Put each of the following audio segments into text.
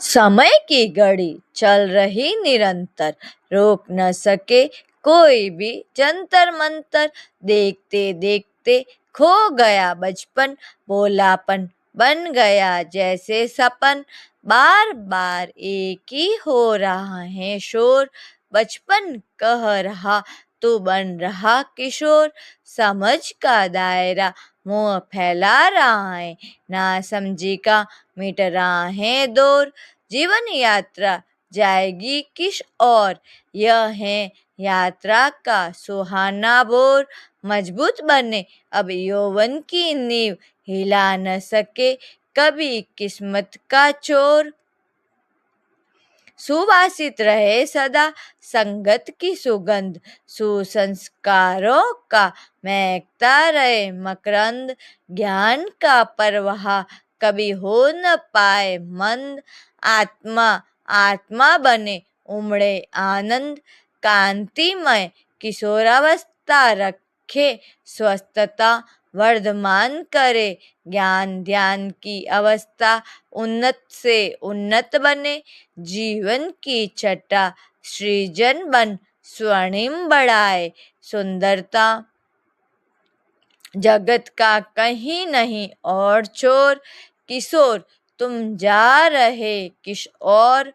समय की घड़ी चल रही निरंतर, रोक न सके कोई भी जंतर मंतर। देखते देखते खो गया बचपन, भोलापन बन गया जैसे सपन। बार बार एक ही हो रहा है शोर, बचपन कह रहा तू बन रहा किशोर। समझ का दायरा मुंह फैला रहा है, ना समझी का मिट रहा है दूर। जीवन यात्रा जाएगी किस और, यह है यात्रा का सुहाना बोर। मजबूत बने अब यौवन की नींव, हिला न सके कभी किस्मत का चोर। सुवासित रहे सदा संगत की सुगंध, सुसंस्कारों का महकता रहे मकरंद। ज्ञान का प्रवाह कभी हो न पाए मंद, आत्मा आत्मा बने उमड़े आनंद। कांतिमय किशोरावस्था रखे स्वस्थता, वर्धमान करे ज्ञान ध्यान की अवस्था। उन्नत से उन्नत बने जीवन की छटा, सृजन बन स्वर्णिम बढ़ाए सुंदरता। जगत का कहीं नहीं और चोर, किशोर तुम जा रहे किस और।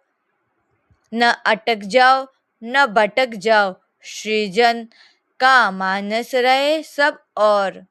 न अटक जाओ न भटक जाओ, सृजन का मानस रहे सब और।